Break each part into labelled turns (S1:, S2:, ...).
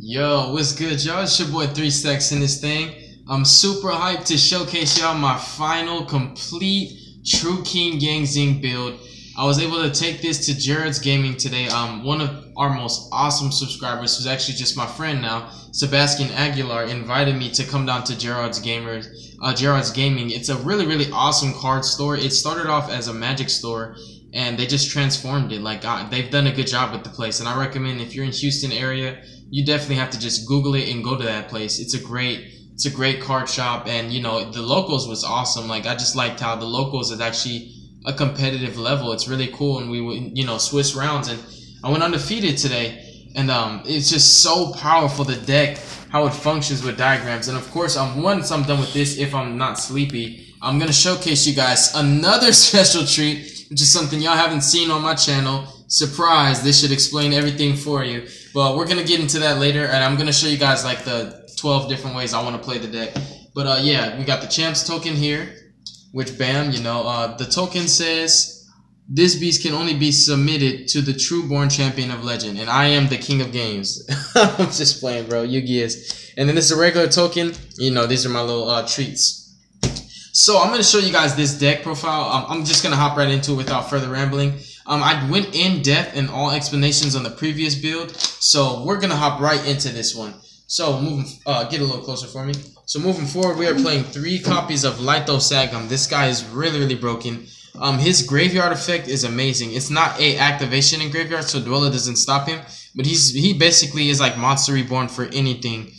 S1: Yo, what's good, y'all? It's your boy 3 Stacks in this thing. I'm super hyped to showcase y'all my final complete True King Yang Zing build. I was able to take this to Jared's Gaming today. One of our most awesome subscribers, who's actually just my friend now, Sebastian Aguilar, invited me to come down to Jared's Gaming. It's a really awesome card store. It started off as a Magic store, and they just transformed it. They've done a good job with the place, and I recommend if you're in Houston area, you definitely have to just Google it and go to that place. It's a great card shop, and you know, the locals was awesome. I just liked how the locals is actually a competitive level. It's really cool, and we would, you know, Swiss rounds, and I went undefeated today, and it's just so powerful, the deck, how it functions with diagrams. And of course, once I'm done with this, if I'm not sleepy, I'm gonna showcase you guys another special treat, which is something y'all haven't seen on my channel. Surprise, this should explain everything for you, but we're gonna get into that later, and I'm gonna show you guys like the 12 different ways I want to play the deck. But yeah, we got the champs token here, which bam, you know, the token says this beast can only be submitted to the true born champion of legend, and I am the king of games. I'm just playing, bro. Yugioh. And then this is a regular token. You know, these are my little treats. So I'm gonna show you guys this deck profile. I'm just gonna hop right into it without further rambling. I went in depth in all explanations on the previous build, so we're gonna hop right into this one. So moving, get a little closer for me. So moving forward, we are playing 3 copies of Litho. This guy is really broken. His graveyard effect is amazing. It's not a activation in graveyard, so Dweller doesn't stop him. But he basically is like Monster Reborn for anything,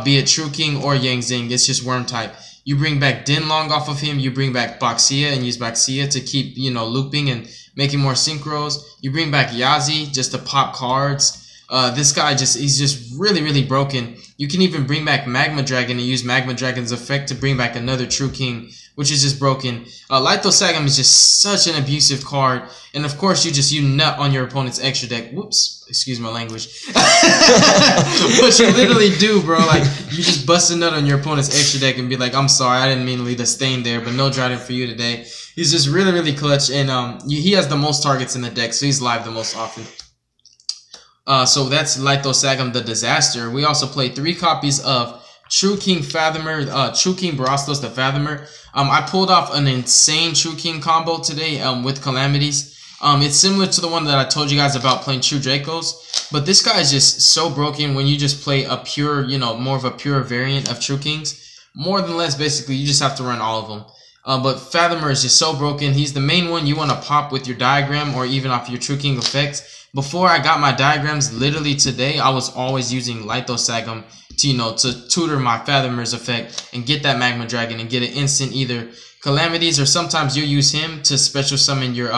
S1: be it True King or Yang Zing. It's just worm type. You bring back Dinlong off of him. You bring back Boxia and use Boxia to keep, you know, looping and making more synchros. You bring back Yazi just to pop cards. This guy he's just really broken. You can even bring back Magma Dragon and use Magma Dragon's effect to bring back another True King, which is just broken. Litho is just such an abusive card, and of course you nut on your opponent's extra deck. Whoops, excuse my language. But you literally do, bro. Like, you just bust a nut on your opponent's extra deck and be like, I'm sorry, I didn't mean to leave the stain there, but no Dryden for you today. He's just really clutch, and he has the most targets in the deck, so he's live the most often. So that's Litho the Disaster. We also play 3 copies of True King Fathomer, True King Barastos the Fathomer. I pulled off an insane True King combo today with Calamities. It's similar to the one that I told you guys about playing True Dracos, but this guy is just so broken when you just play a pure, you know, more of a pure variant of True Kings. More than less, basically, you just have to run all of them. But Fathomer is just so broken. He's the main one you want to pop with your diagram or even off your True King effects. Before I got my diagrams, literally today, I was always using Litho to, you know, to tutor my Fathomer's effect and get that Magma Dragon and get an instant either Calamities, or sometimes you use him to special summon your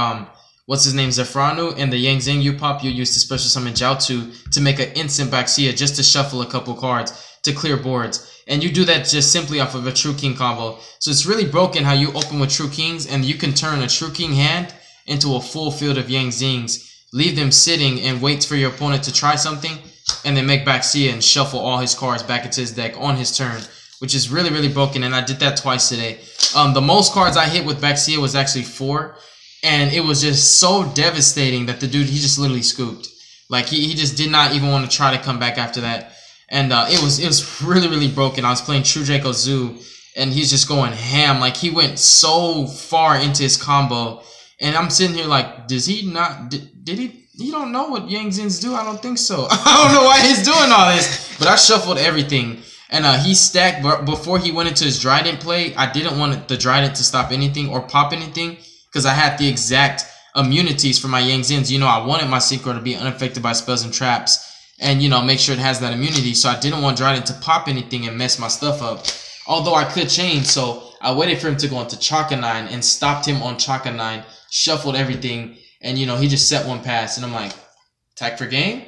S1: what's his name, Zefranu, and the Yang Zing you pop, you use to special summon Jiaotu to make an instant Baxia just to shuffle a couple cards to clear boards. And you do that just simply off of a True King combo. So it's really broken how you open with True Kings and you can turn a True King hand into a full field of Yang Zings. Leave them sitting and wait for your opponent to try something, and then make Baxia and shuffle all his cards back into his deck on his turn, which is really broken, and I did that twice today. The most cards I hit with Baxia was actually 4, and it was just so devastating that the dude, he just literally scooped. Like, he just did not even want to try to come back after that, and it was really broken. I was playing True Draco Zoo, and he's just going ham. Like, he went so far into his combo, and I'm sitting here like, does he not... Did he don't know what Yang Zings do? I don't think so. I don't know why he's doing all this. But I shuffled everything. And he stacked, but before he went into his Trident play, I didn't want the Trident to stop anything or pop anything, because I had the exact immunities for my Yang Zings. You know, I wanted my Synchro to be unaffected by spells and traps, and, you know, make sure it has that immunity. So I didn't want Trident to pop anything and mess my stuff up. Although I could change, so I waited for him to go into Chaka 9 and stopped him on Chaka 9, shuffled everything. And, you know, he just set one pass, and I'm like, attack for game?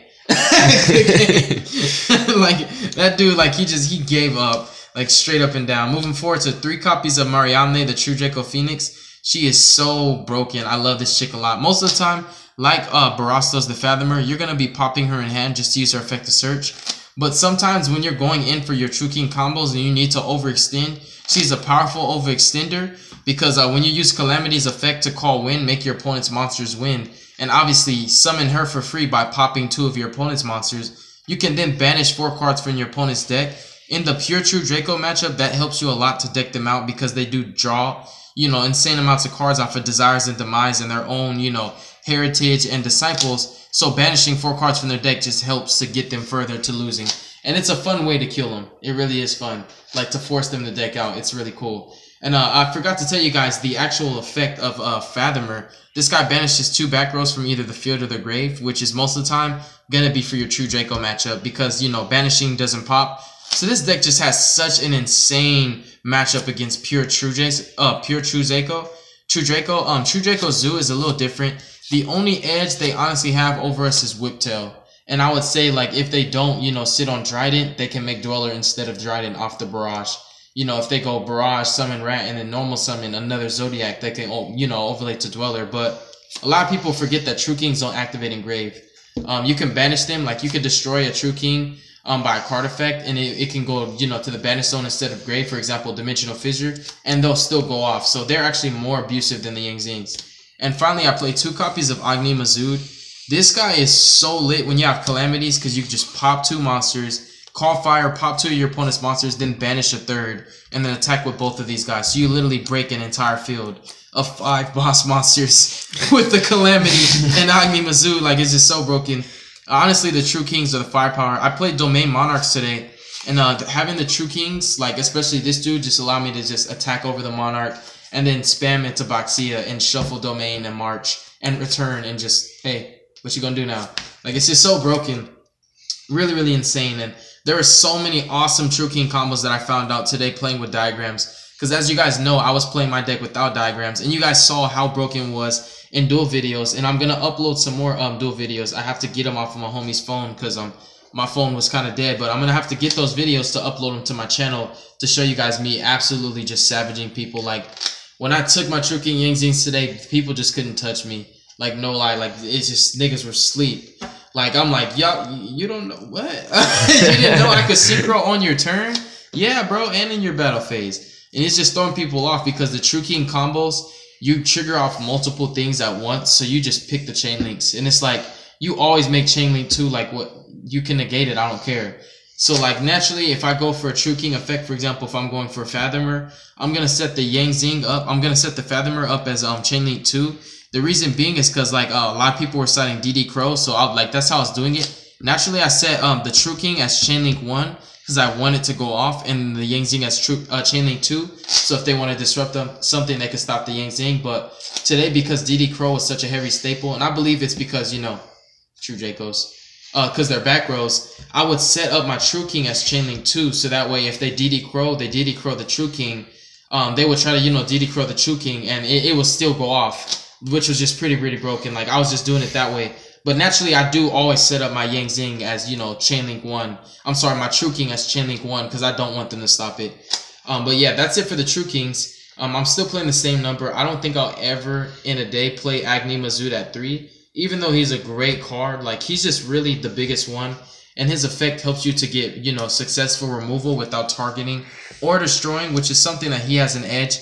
S1: Like, that dude, like, he gave up, like, straight up and down. Moving forward to 3 copies of Mariamne, the True Draco Phoenix. She is so broken. I love this chick a lot. Most of the time, like Barastos the Fathomer, you're going to be popping her in hand just to use her effect to search. But sometimes when you're going in for your True King combos and you need to overextend, she's a powerful overextender. Because when you use Calamity's effect to call win, make your opponent's monsters win, and obviously summon her for free by popping 2 of your opponent's monsters, You can then banish 4 cards from your opponent's deck. In the Pure True Draco matchup, that helps you a lot to deck them out because they do draw, you know, insane amounts of cards off of Desires and Demise and their own, you know, Heritage and Disciples. So banishing 4 cards from their deck just helps to get them further to losing. And it's a fun way to kill them. It really is fun. Like, to force them to deck out. It's really cool. And I forgot to tell you guys the actual effect of Fathomer. This guy banishes 2 back rows from either the field or the grave, which is most of the time gonna be for your True Draco matchup because, you know, banishing doesn't pop. So this deck just has such an insane matchup against Pure True Draco. True Draco Zoo is a little different. The only edge they honestly have over us is Whiptail. And I would say, like, if they don't, you know, sit on Trident, they can make Dweller instead of Trident off the Barrage. You know, if they go Barrage, summon Rat, and then normal summon another Zodiac, they can, you know, overlay to Dweller. But a lot of people forget that True Kings don't activate in Grave. You can banish them, like, you could destroy a True King by a card effect, and it can go, you know, to the banish zone instead of Grave, for example, Dimensional Fissure, and they'll still go off. So they're actually more abusive than the Yang Zings. And finally, I played 2 copies of Agni Mazud. This guy is so lit when you have Calamities because you can just pop 2 monsters, call fire, pop 2 of your opponent's monsters, then banish a 3rd, and then attack with both of these guys. So you literally break an entire field of 5 boss monsters with the Calamity and Agni Mazud. Like, it's just so broken. Honestly, the True Kings are the firepower. I played Domain Monarchs today, and having the True Kings, like especially this dude, just allowed me to just attack over the Monarch and then spam into Boxia and shuffle Domain and March and return and just, hey, what you gonna do now? Like, it's just so broken. Really, really insane. And there are so many awesome True King combos that I found out today playing with diagrams. Because as you guys know, I was playing my deck without diagrams, and you guys saw how broken it was in duel videos. And I'm gonna upload some more duel videos. I have to get them off of my homie's phone because my phone was kind of dead. But I'm gonna have to get those videos to upload them to my channel to show you guys me absolutely just savaging people. Like, when I took my True King Yang Zings today, people just couldn't touch me. Like, no lie, like, it's just niggas were asleep. Like, I'm like, y'all, you don't know what? You didn't know I could synchro on your turn? Yeah, bro, and in your battle phase. And it's just throwing people off because the True King combos, you trigger off multiple things at once, so you just pick the chain links. And it's like, you always make chain link 2, like, what, you can negate it, I don't care. So, like, naturally, if I go for a True King effect, for example, if I'm going for a Fathomer, I'm going to set the Yang Zing up, I'm going to set the Fathomer up as chain link 2. The reason being is because, like, a lot of people were citing DD Crow, so that's how I was doing it. Naturally, I set the True King as chain link 1 because I want it to go off, and the Yang Zing as chain link 2. So if they want to disrupt something, they can stop the Yang Zing. But today, because DD Crow is such a heavy staple, and I believe it's because, you know, True Dracos, because they're back rows, I would set up my True King as chain link 2, so that way if they DD Crow the True King, they would try to, you know, DD Crow the True King, and it would still go off, which was just pretty broken. Like, I was just doing it that way. But naturally, I do always set up my Yang Zing as, you know, chain link 1. I'm sorry, my True King as chain link 1 because I don't want them to stop it. But yeah, that's it for the True Kings. I'm still playing the same number. I don't think I'll ever in a day play Agni Mazud at 3. Even though he's a great card, like, he's just really the biggest one. And his effect helps you to get, you know, successful removal without targeting or destroying, which is something that he has an edge.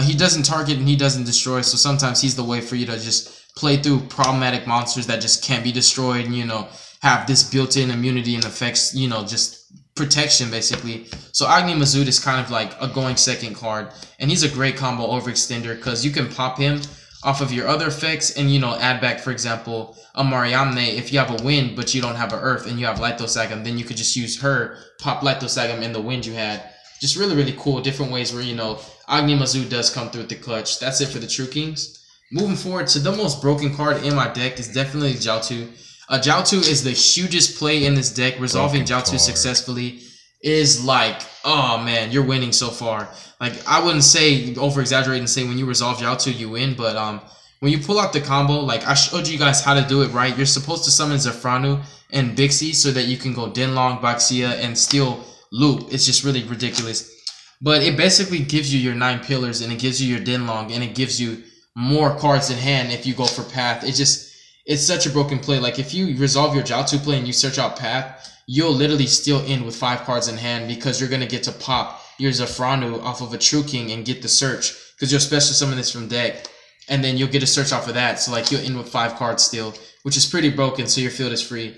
S1: He doesn't target and he doesn't destroy, so sometimes he's the way for you to just play through problematic monsters that just can't be destroyed and, you know, have this built-in immunity and effects, you know, just protection basically. So Agni Mazud is kind of like a going second card, and he's a great combo overextender because you can pop him off of your other effects and, you know, add back, for example, a Mariamne. If you have a wind but you don't have an earth and you have Lithosagam, then you could just use her, pop Lithosagam in the wind you had. Just really cool different ways where, you know, Agni Mazud does come through with the clutch. That's it for the True Kings. Moving forward to the most broken card in my deck is definitely Jiaotu. Jiaotu is the hugest play in this deck. Resolving Jiaotu successfully is like, oh man, you're winning so far. Like, I wouldn't say over exaggerate and say when you resolve Jiaotu you win, but when you pull out the combo, like I showed you guys how to do it right. You're supposed to summon Zafranu and Bixie so that you can go Denlong, Baxia, and still loop. It's just really ridiculous. But it basically gives you your 9 pillars, and it gives you your Denlong, and it gives you more cards in hand if you go for Path. It's such a broken play. Like, if you resolve your Jiaotu play and you search out Path, you'll literally still end with 5 cards in hand because you're going to get to pop your Zafranu off of a True King and get the search because you'll special summon this from deck, and then you'll get a search off of that. So, like, you'll end with 5 cards still, which is pretty broken, so your field is free.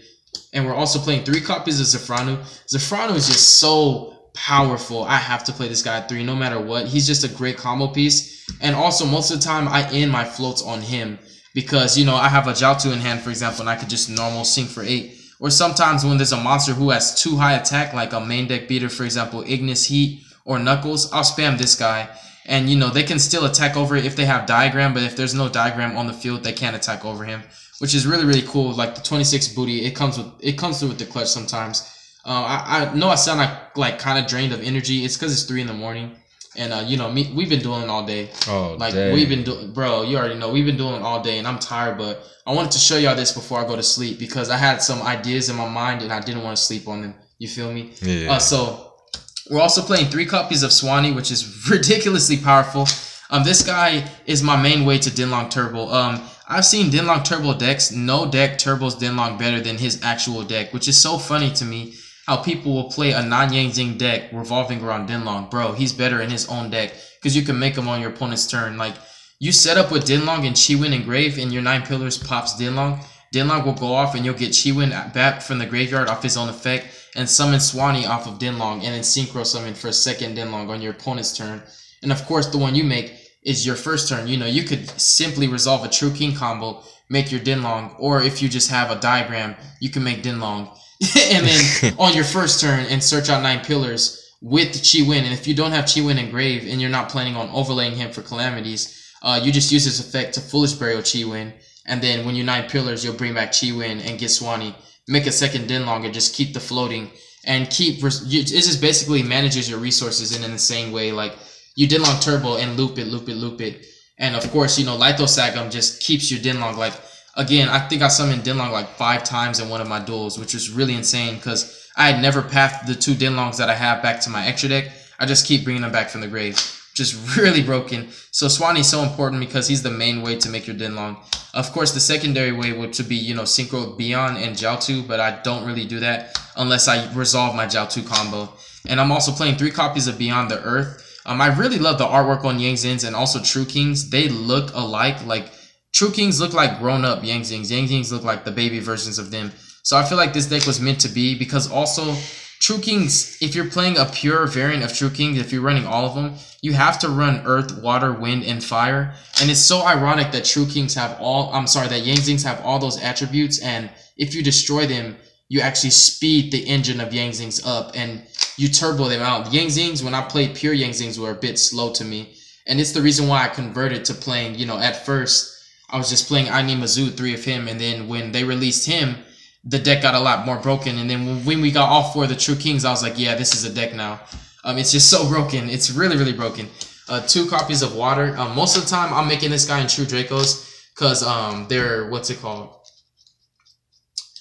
S1: And we're also playing 3 copies of Zafranu. Zafranu is just so powerful. I have to play this guy at 3 no matter what. He's just a great combo piece. And also, most of the time, I end my floats on him. Because, you know, I have a Jiaotu in hand, for example, and I could just normal sink for 8. Or sometimes when there's a monster who has too high attack, like a main deck beater, for example, Ignis Heat or Knuckles, I'll spam this guy. And, you know, they can still attack over it if they have diagram, but if there's no diagram on the field, they can't attack over him, which is really, really cool. Like the 26 booty, it comes through with the clutch sometimes. I know I sound like kind of drained of energy. It's because it's 3 in the morning. And, you know, we've been dueling all day.
S2: Oh,
S1: like,
S2: dang.
S1: we've been doing, bro, you already know, we've been dueling all day, and I'm tired, but I wanted to show y'all this before I go to sleep because I had some ideas in my mind, and I didn't want to sleep on them. You feel me?
S2: Yeah.
S1: So, we're also playing 3 copies of Swanee, which is ridiculously powerful. This guy is my main way to Dinlong Turbo. I've seen Dinlong Turbo decks. No deck turbos Dinlong better than his actual deck, which is so funny to me. How people will play a non-Yang Zing deck revolving around Dinlong. Bro, he's better in his own deck because you can make him on your opponent's turn. Like, you set up with Dinlong and Chiwin and Grave and your 9 pillars pops Dinlong. Dinlong will go off and you'll get Chiwin back from the graveyard off his own effect and summon Swanee off of Dinlong and then synchro summon for a second Dinlong on your opponent's turn. And of course, the one you make is your first turn. You know, you could simply resolve a True King combo, make your Dinlong, or if you just have a diagram, you can make Dinlong. And then on your first turn and search out 9 pillars with Chiwin. And if you don't have Chiwin and Grave and you're not planning on overlaying him for calamities, you just use his effect to Foolish Burial Chiwin. And then when you 9 pillars, you'll bring back Chiwin and get Swanee. Make a second Dinlong and just keep the floating. And it just basically manages your resources in an insane way. Like, you Dinlong Turbo and loop it. And of course, you know, Lithosagum just keeps your Dinlong like... Again, I think I summoned Dinlong like 5 times in one of my duels, which was really insane because I had never pathed the 2 Dinlongs that I have back to my extra deck. I just keep bringing them back from the grave, which is really broken. So Swanee's so important because he's the main way to make your Dinlong. Of course, the secondary way would be, you know, Synchro Beyond and Jiaotu, but I don't really do that unless I resolve my Jiaotu combo. And I'm also playing 3 copies of Beyond the Earth. I really love the artwork on Yang Zings and also True Kings. They look alike, like... True Kings look like grown-up Yang Zings. Yang Zings look like the baby versions of them. So I feel like this deck was meant to be because also True Kings, if you're playing a pure variant of True Kings, if you're running all of them, you have to run Earth, Water, Wind, and Fire. And it's so ironic that True Kings have that Yang Zings have all those attributes, and if you destroy them, you actually speed the engine of Yang Zings up and you turbo them out. Yang Zings, when I played pure Yang Zings, were a bit slow to me. And it's the reason why I converted to playing, you know, at first, I was just playing I Need Mizzou, 3 of him, and then when they released him, the deck got a lot more broken. And then when we got all 4 of the True Kings, I was like, yeah, this is a deck now. It's just so broken. It's really, really broken. 2 copies of Water. Most of the time, I'm making this guy in True Dracos because they're, what's it called?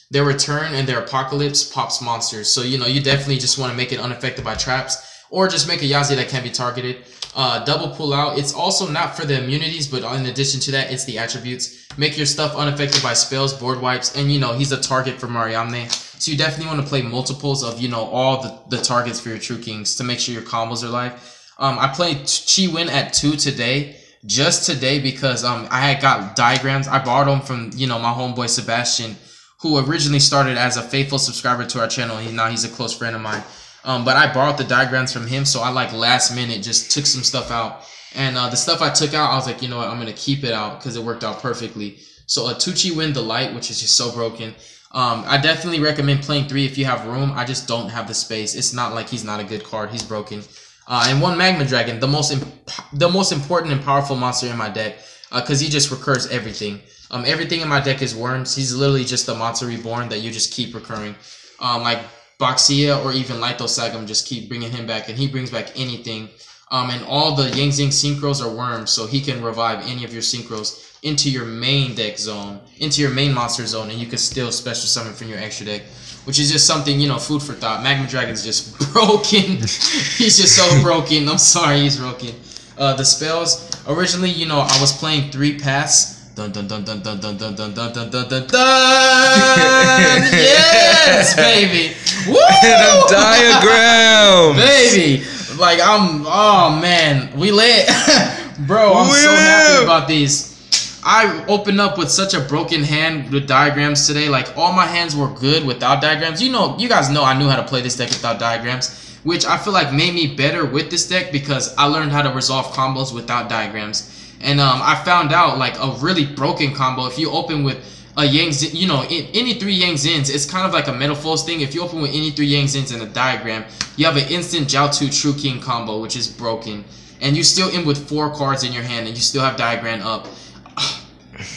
S1: Their Return and their Apocalypse pops monsters. So, you know, you definitely just want to make it unaffected by traps. Or just make a Yazi that can be targeted. Double pull out. It's also not for the immunities, but in addition to that, it's the attributes. Make your stuff unaffected by spells, board wipes, and, you know, he's a target for Mariamne. So you definitely want to play multiples of, you know, all the targets for your True Kings to make sure your combos are live. I played Chiwin at 2 today. Just today because I had got diagrams. I borrowed them from, you know, my homeboy Sebastian, who originally started as a faithful subscriber to our channel. Now he's a close friend of mine. But I borrowed the diagrams from him, so I like last minute just took some stuff out. And the stuff I took out, I was like, you know what, I'm going to keep it out because it worked out perfectly. So a Tucci Win the Light, which is just so broken. I definitely recommend playing 3 if you have room. I just don't have the space. It's not like he's not a good card. He's broken. And 1 Magma Dragon, the most important and powerful monster in my deck because he just recurs everything. Everything in my deck is worms. He's literally just a monster reborn that you just keep recurring. Like Boxia or even Lithosagum, just keep bringing him back, and he brings back anything. And all the Yang Zing synchros are worms, so he can revive any of your synchros into your main deck zone, into your main monster zone, and you can still special summon from your extra deck, which is just something, you know, food for thought. Magma Dragon's just broken. He's just so broken. I'm sorry, he's broken. The spells, originally, you know, I was playing 3 paths. Dun dun dun dun dun dun dun dun dun dun dun dun dun. Yes, baby. Woo!
S2: The diagram,
S1: baby. Like oh man, we lit, bro. I'm so happy about these. I opened up with such a broken hand with diagrams today. Like, all my hands were good without diagrams. You guys know I knew how to play this deck without diagrams, which I feel like made me better with this deck because I learned how to resolve combos without diagrams. And I found out, like, a really broken combo, if you open with a Yang Zin, any 3 Yang Zins, it's kind of like a Metaphors thing. If you open with any 3 Yang Zins in a diagram, you have an instant Jiaotu True King combo, which is broken. And you still end with 4 cards in your hand, and you still have diagram up.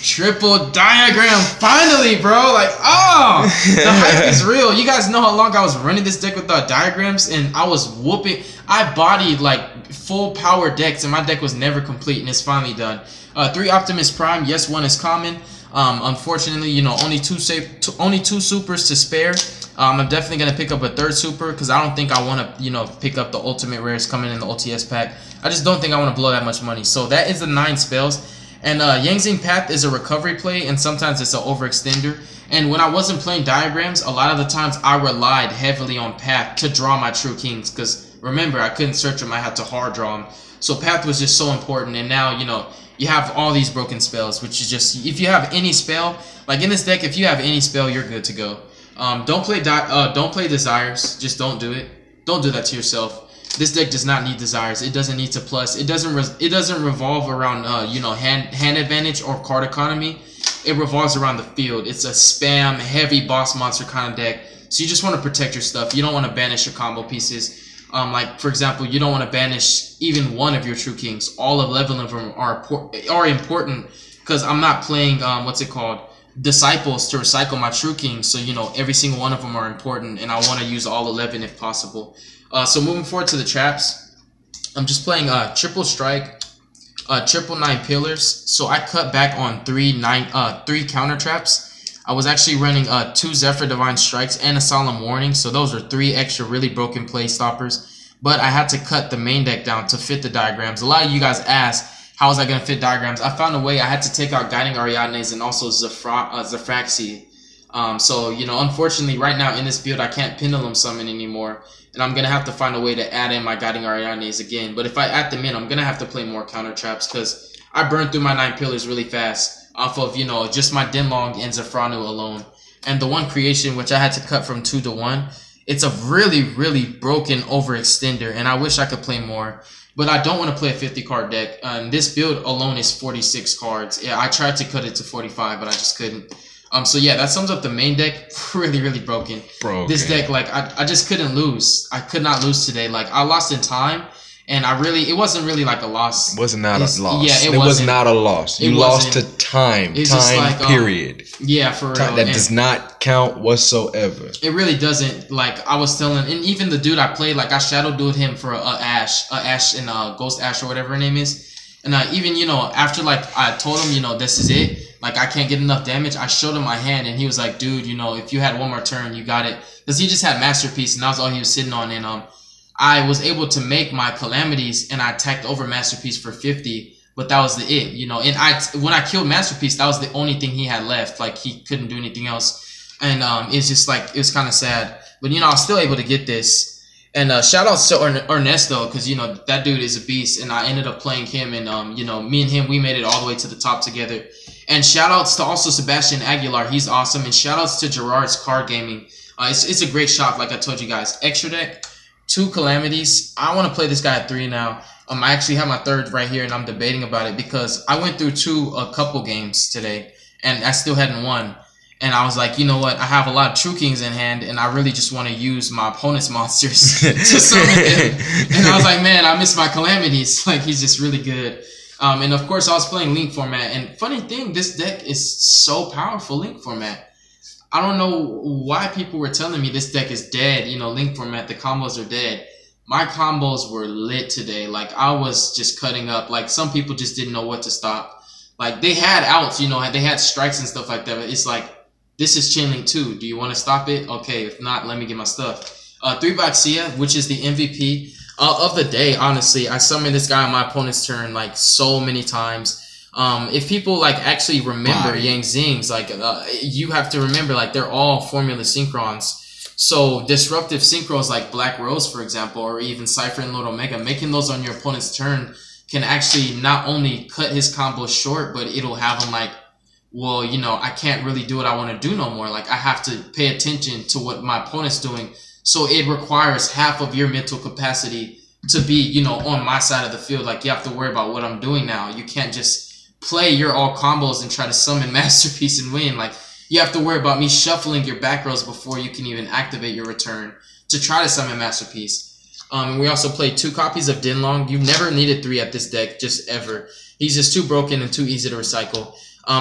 S1: Triple diagram, finally, bro. Like, the hype is real. You guys know how long I was running this deck without diagrams, and I was whooping. I bodied like full power decks, and my deck was never complete, and it's finally done. 3 Optimus Prime, yes, 1 is common. Unfortunately, only two supers to spare. I'm definitely gonna pick up a 3rd super because I don't think I want to, pick up the ultimate rares coming in the OTS pack. I just don't think I want to blow that much money. So that is the 9 spells. And Yang Zing Path is a recovery play, and sometimes it's an overextender. And when I wasn't playing diagrams, a lot of the times I relied heavily on Path to draw my True Kings. Because remember, I couldn't search them; I had to hard draw them. So Path was just so important. And now you have all these broken spells, which is just, if you have any spell, like in this deck, if you have any spell, you're good to go. Don't play Desires. Just don't do it. Don't do that to yourself. This deck does not need Desires. It doesn't need to plus. It doesn't revolve around hand advantage or card economy. It revolves around the field. It's a spam heavy boss monster kind of deck. So you just want to protect your stuff. You don't want to banish your combo pieces. Like for example, you don't want to banish even one of your True Kings. All 11 of them are important because I'm not playing Disciples to recycle my True Kings. So every single one of them are important, and I want to use all 11 if possible. So moving forward to the traps, I'm just playing Triple Strike, Triple 9 Pillars. So I cut back on 3 counter traps. I was actually running 2 Zephyr Divine Strikes and a Solemn Warning. So those are 3 extra really broken play stoppers. But I had to cut the main deck down to fit the diagrams. A lot of you guys asked, how was I going to fit diagrams? I found a way. I had to take out Guiding Ariadnes and also Zephyraxi. So, unfortunately, right now in this build, I can't Pendulum Summon anymore. And I'm going to have to find a way to add in my Guiding Ariadnes again. But if I add them in, I'm going to have to play more counter traps because I burned through my 9 pillars really fast off of, just my Denlong and Zafranu alone. And the one creation, which I had to cut from 2 to 1, it's a really, really broken overextender. And I wish I could play more. But I don't want to play a 50-card deck. And this build alone is 46 cards. Yeah, I tried to cut it to 45, but I just couldn't. So yeah, that sums up the main deck. Really, really broken. This deck, like, I just couldn't lose. I could not lose today. Like, I lost in time, and it wasn't really like a loss.
S2: It was not a loss.
S1: Yeah,
S2: it was not a loss. You lost to time. Period.
S1: Yeah, for real.
S2: That does not count whatsoever.
S1: It really doesn't. Like, I was telling, and even the dude I played, like, I shadow dueled him for a Ash and Ghost Ash or whatever her name is. And even, after, like, I told him, this is it. Like, I can't get enough damage. I showed him my hand, and he was like, dude, if you had one more turn, you got it. Because he just had Masterpiece, and that was all he was sitting on. And I was able to make my Calamities, and I attacked over Masterpiece for 50. But that was it, And when I killed Masterpiece, that was the only thing he had left. Like, he couldn't do anything else. And it's just, like, it was kind of sad. But, I was still able to get this. And shout outs to Ernesto, because, that dude is a beast. And I ended up playing him, and, me and him, we made it all the way to the top together. And shout outs to also Sebastian Aguilar. He's awesome. And shout outs to Gerard's Card Gaming. It's a great shop, like I told you guys. Extra deck, 2 Calamities. I want to play this guy at 3 now. I actually have my 3rd right here, and I'm debating about it because I went through a couple games today, and I still hadn't won. And I was like, you know what? I have a lot of True Kings in hand, and I really just want to use my opponent's monsters to summon them. And I was like, man, I miss my Calamities. Like, he's just really good. And of course, I was playing Link format. And funny thing, this deck is so powerful, Link format. I don't know why people were telling me this deck is dead. Link format, the combos are dead. My combos were lit today. Like, I was just cutting up. Like, some people just didn't know what to stop. Like, they had outs, they had strikes and stuff like that. But it's like, this is Chain Link 2. Do you want to stop it? Okay, if not, let me get my stuff. 3-Boxia, which is the MVP of the day, honestly. I summoned this guy on my opponent's turn, like, so many times. If people, like, actually remember Yang Zings, like, you have to remember, like, they're all Formula Synchrons. So, disruptive synchros like Black Rose, for example, or even Cypher and Lord Omega, making those on your opponent's turn can actually not only cut his combo short, but it'll have him like, well, you know, I can't really do what I want to do no more. Like, I have to pay attention to what my opponent's doing. So it requires half of your mental capacity to be, you know, on my side of the field. Like, you have to worry about what I'm doing now. You can't just play your all combos and try to summon Masterpiece and win. Like, you have to worry about me shuffling your back rows before you can even activate your return to try to summon Masterpiece. And we also played 2 copies of Dinlong. You never needed 3 at this deck, just ever. He's just too broken and too easy to recycle.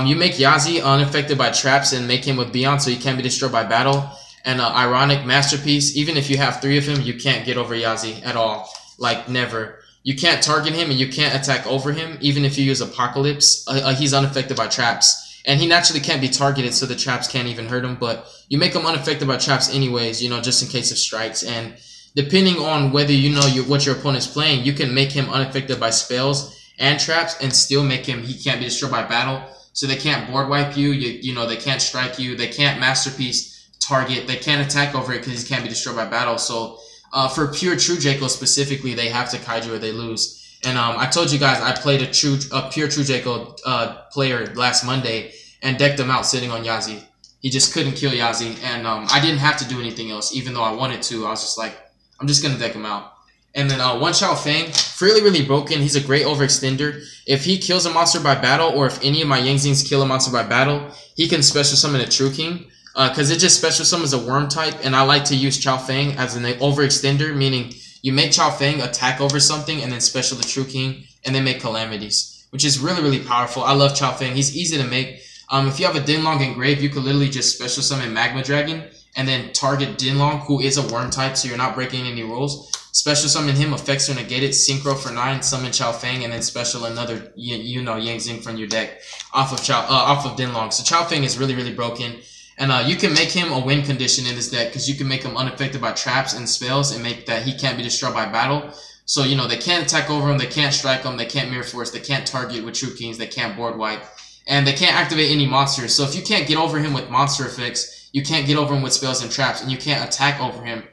S1: You make Yazi unaffected by traps and make him with Beyond so he can't be destroyed by battle. And ironic Masterpiece, even if you have 3 of him, you can't get over Yazi at all. Like, never. You can't target him and you can't attack over him, even if you use Apocalypse. He's unaffected by traps. And he naturally can't be targeted, so the traps can't even hurt him. But you make him unaffected by traps anyways, you know, just in case of strikes. And depending on whether you know what your opponent's playing, you can make him unaffected by spells and traps and still make him, he can't be destroyed by battle. So they can't board wipe you, you know, they can't strike you, they can't Masterpiece target, they can't attack over it because he can't be destroyed by battle. So for pure True Draco specifically, they have to Kaiju or they lose. And I told you guys I played a pure True Draco player last Monday and decked him out sitting on Yazi. He just couldn't kill Yazi, and I didn't have to do anything else, even though I wanted to. I was just like, I'm just gonna deck him out. And then One Chao Feng, really broken. He's a great overextender. If he kills a monster by battle, or if any of my Yang Zings kill a monster by battle, he can special summon a True King. Because it just special summons a worm type, and I like to use Chao Feng as an overextender, meaning you make Chao Feng attack over something and then special the True King and then make Calamities, which is really powerful. I love Chao Feng. He's easy to make. If you have a Dinlong engraved, you could literally just special summon Magma Dragon and then target Dinlong, who is a worm type, so you're not breaking any rules. Special summon him, effects are negated, synchro for 9, summon Chao Feng, and then special another, you know, Yang Zing from your deck off of Dinlong. So Chao Feng is really broken. And you can make him a win condition in this deck because you can make him unaffected by traps and spells and make that he can't be destroyed by battle. So, you know, they can't attack over him, they can't strike him, they can't Mirror Force, they can't target with True Kings, they can't board wipe, and they can't activate any monsters. So if you can't get over him with monster effects, you can't get over him with spells and traps, and you can't attack over him,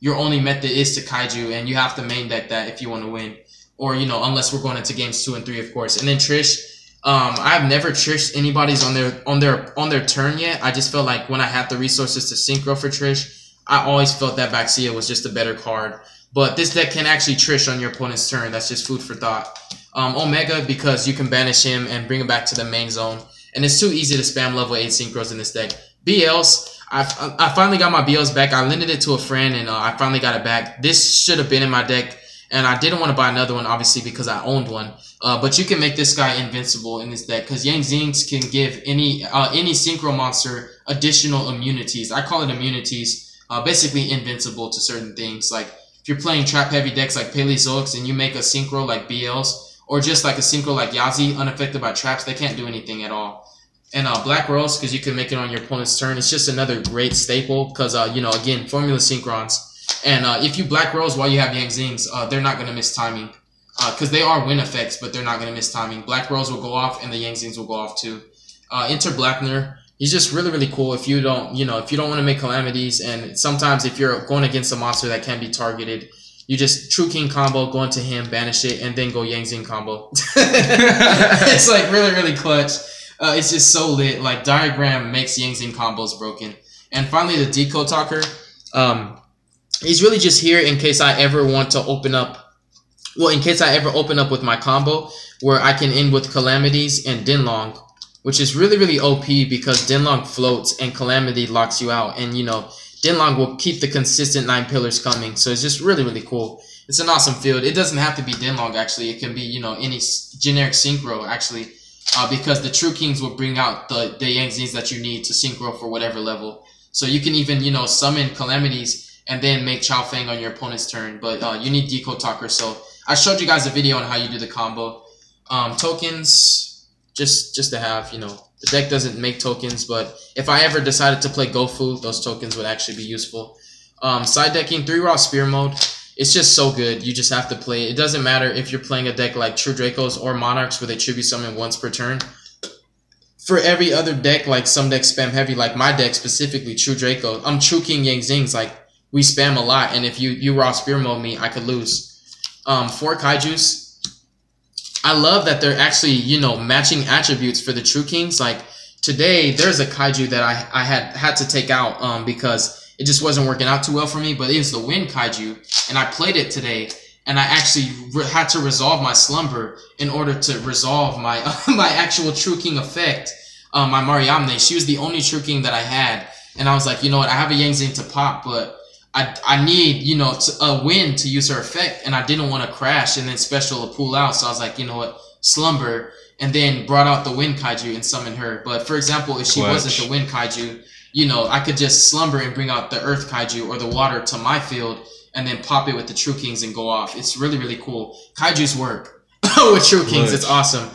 S1: your only method is to Kaiju, and you have to main deck that if you want to win. Or, you know, unless we're going into games 2 and 3, of course. And then Trish. I've never Trished anybody's on their turn yet. I just felt like when I had the resources to synchro for Trish, I always felt that Baxia was just a better card. But this deck can actually Trish on your opponent's turn. That's just food for thought. Omega, because you can banish him and bring him back to the main zone. And it's too easy to spam level 8 synchros in this deck. BLs, I finally got my BLs back. I lended it to a friend and I finally got it back. This should have been in my deck. And I didn't want to buy another one, obviously, because I owned one. But you can make this guy invincible in this deck because Yang Zings can give any synchro monster additional immunities. I call it immunities. Basically invincible to certain things. Like if you're playing trap heavy decks like Paleozoics and you make a synchro like BLs or just like a synchro like Yazi unaffected by traps, they can't do anything at all. And Black Rose, because you can make it on your opponent's turn. It's just another great staple because, you know, again, Formula Synchrons. And if you Black Rose while you have Yang Zings, they're not going to miss timing. Because they are win effects, but they're not going to miss timing. Black Rose will go off, and the Yang Zings will go off too. Enter Blackner. He's just really cool if you don't, you know, if you don't want to make Calamities. And sometimes if you're going against a monster that can be targeted, you just True King combo, go into him, banish it, and then go Yang Zing combo. It's like really clutch. It's just so lit. Like Diagram makes Yang Zing combos broken. And finally, the Decode Talker. He's really just here in case I ever want to open up. Well, in case I ever open up with my combo where I can end with Calamities and Dinlong, which is really OP because Dinlong floats and Calamity locks you out. And, you know, Dinlong will keep the consistent 9 pillars coming. So it's just really cool. It's an awesome field. It doesn't have to be Dinlong, actually. It can be, you know, any generic synchro, actually, because the True Kings will bring out the Yang Zings that you need to synchro for whatever level. So you can even, you know, summon Calamities and then make Chao Feng on your opponent's turn. But you need Decode Talker. So I showed you guys a video on how you do the combo. Tokens, just to have, you know, the deck doesn't make tokens, but if I ever decided to play Gofu, those tokens would actually be useful. Side decking, 3-Raw Spear mode. It's just so good. You just have to play it. It doesn't matter if you're playing a deck like True Dracos or Monarchs where they tribute summon once per turn. For every other deck, like some decks spam heavy, like my deck specifically, True Draco, I'm True King Yang Zings, like we spam a lot, and if you raw spear mode me, I could lose. 4 Kaijus. I love that they're actually, you know, matching attributes for the True Kings. Like today, there's a kaiju that I had to take out because it just wasn't working out too well for me. But it was the Wind Kaiju, and I played it today, and I actually had to resolve my Slumber in order to resolve my my actual True King effect. My Mariamne, she was the only True King that I had, and I was like, you know what, I have a Yang Zing to pop, but I need, you know, a Wind to use her effect, and I didn't want to crash and then special to pull out. So I was like, you know what, Slumber, and then brought out the Wind Kaiju and summoned her. But for example, if she wasn't the Wind Kaiju, you know, I could just Slumber and bring out the Earth Kaiju or the Water to my field and then pop it with the True Kings and go off. It's really, really cool. Kaijus work with True Kings. It's awesome.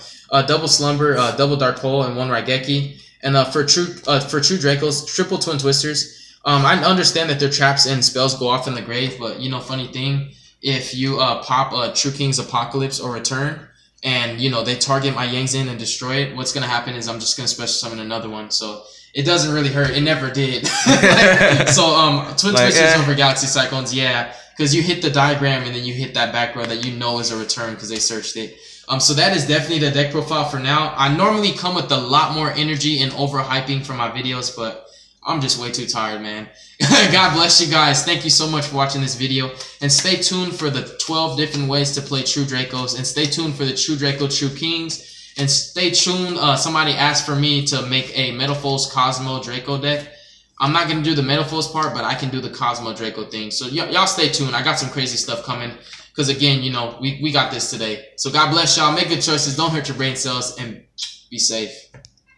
S1: Double Slumber, double Dark Hole, and one Raigeki. And for true Dracos, triple Twin Twisters. I understand that their traps and spells go off in the grave, but you know, funny thing, if you pop a True King's Apocalypse or Return, and you know they target my Yang Zing and destroy it, what's gonna happen is I'm just gonna special summon another one. So it doesn't really hurt. It never did. Twin Twisters over Galaxy Cyclones, yeah, because you hit the diagram and then you hit that back row that you know is a return because they searched it. So that is definitely the deck profile for now. I normally come with a lot more energy and overhyping for my videos, but I'm just way too tired, man. God bless you guys. Thank you so much for watching this video. And stay tuned for the 12 different ways to play True Dracos. And stay tuned for the True Draco True Kings. And stay tuned. Somebody asked for me to make a Metaphors Cosmo Draco deck. I'm not going to do the Metaphors part, but I can do the Cosmo Draco thing. So y'all stay tuned. I got some crazy stuff coming. Because again, you know, we got this today. So God bless y'all. Make good choices. Don't hurt your brain cells. And be safe.